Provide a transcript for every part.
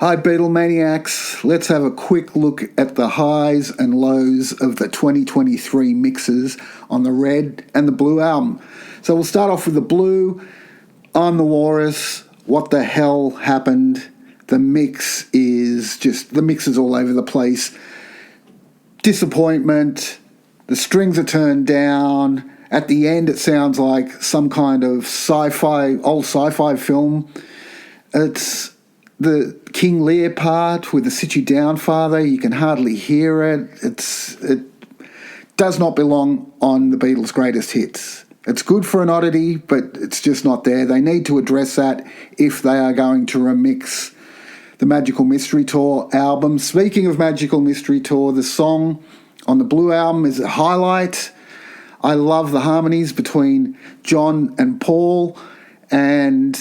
Hi Beatlemaniacs, let's have a quick look at the highs and lows of the 2023 mixes on the Red and the Blue album. So we'll start off with the Blue. I'm the Walrus. What the hell happened? The mix is all over the place. Disappointment. The strings are turned down. At the end it sounds like some kind of old sci-fi film. It's the King Lear part with the Sit You Down Father. You can hardly hear it. It does not belong on the Beatles' greatest hits. It's good for an oddity, but it's just not there. They need to address that if they are going to remix the Magical Mystery Tour album. Speaking of Magical Mystery Tour, the song on the Blue album is a highlight. I love the harmonies between John and Paul, and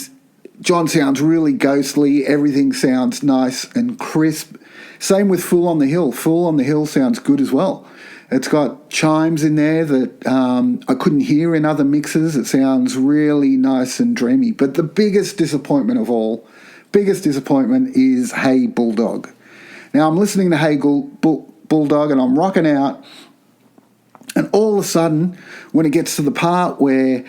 John sounds really ghostly. Everything sounds nice and crisp. Same with Fool on the Hill. Fool on the Hill sounds good as well. It's got chimes in there that I couldn't hear in other mixes. It sounds really nice and dreamy. But the biggest disappointment is Hey Bulldog. Now I'm listening to Hey Bulldog and I'm rocking out, and all of a sudden, when it gets to the part where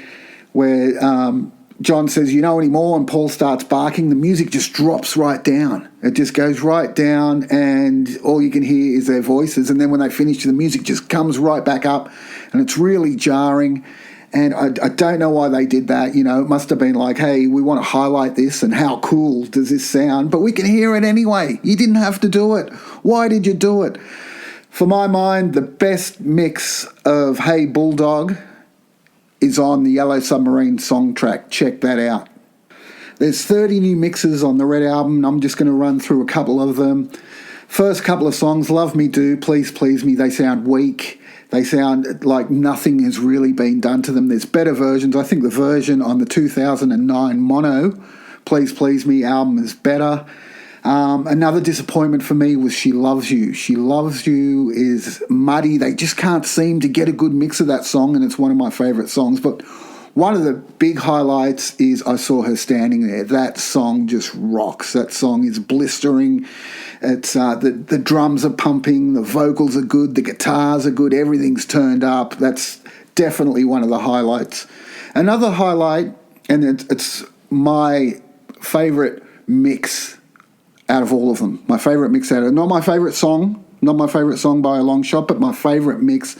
John says, "You know anymore," and Paul starts barking, the music just drops right down. It just goes right down, and all you can hear is their voices. And then when they finish, the music just comes right back up, and it's really jarring. And I don't know why they did that. You know, it must have been like, hey, we want to highlight this, and how cool does this sound? But we can hear it anyway. You didn't have to do it. Why did you do it? For my mind, the best mix of Hey Bulldog is on the Yellow Submarine song track. Check that out. There's 30 new mixes on the Red album. I'm just going to run through a couple of them. First couple of songs, Love Me Do, Please Please Me, they sound weak. They sound like nothing has really been done to them. There's better versions. I think the version on the 2009 Mono, Please Please Me album is better. Another disappointment for me was She Loves You. She Loves You is muddy. They just can't seem to get a good mix of that song, and it's one of my favourite songs. But one of the big highlights is I Saw Her Standing There. That song just rocks. That song is blistering. It's the drums are pumping, the vocals are good, the guitars are good, everything's turned up. That's definitely one of the highlights. Another highlight, and it's my favourite mix out of all of them. My favourite mix not my favourite song by a long shot, but my favourite mix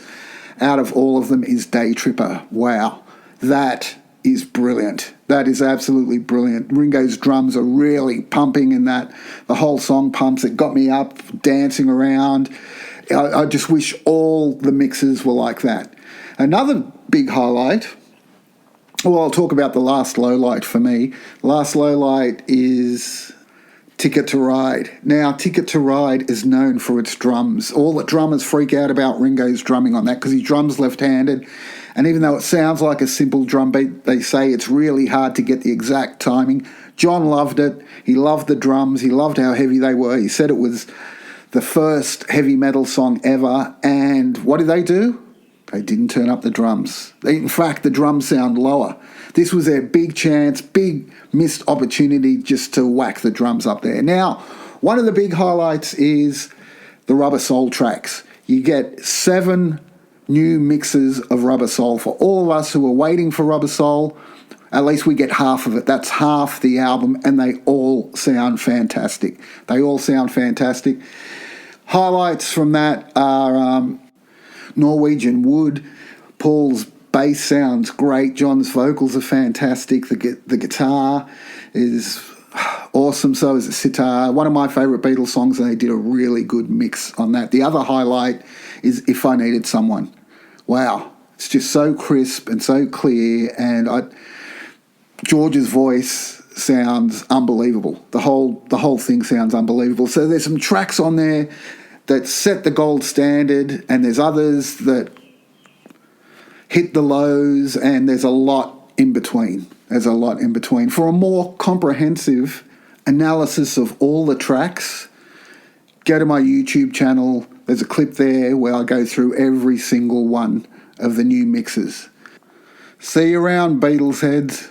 out of all of them is Day Tripper. Wow, that is brilliant. That is absolutely brilliant. Ringo's drums are really pumping in that. The whole song pumps. It got me up, dancing around. I just wish all the mixes were like that. Another big highlight, well, I'll talk about the last low light for me. The last low light is Ticket to Ride. Now, Ticket to Ride is known for its drums. All the drummers freak out about Ringo's drumming on that because he drums left-handed. And even though it sounds like a simple drum beat, they say it's really hard to get the exact timing. John loved it. He loved the drums. He loved how heavy they were. He said it was the first heavy metal song ever. And what did they do? They didn't turn up the drums. In fact, the drums sound lower. This was their big chance, big missed opportunity just to whack the drums up there. Now, one of the big highlights is the Rubber Soul tracks. You get 7 new mixes of Rubber Soul. For all of us who are waiting for Rubber Soul, at least we get half of it. That's half the album, and they all sound fantastic. Highlights from that are Norwegian Wood. Paul's bass sounds great. John's vocals are fantastic. The guitar is awesome. So is the sitar. One of my favourite Beatles songs, and they did a really good mix on that. The other highlight is If I Needed Someone. Wow. It's just so crisp and so clear, and George's voice sounds unbelievable. The whole thing sounds unbelievable. So there's some tracks on there that set the gold standard, and there's others that hit the lows, and there's a lot in between. For a more comprehensive analysis of all the tracks, go to my YouTube channel. There's a clip there where I go through every single one of the new mixes. See you around, Beatles heads.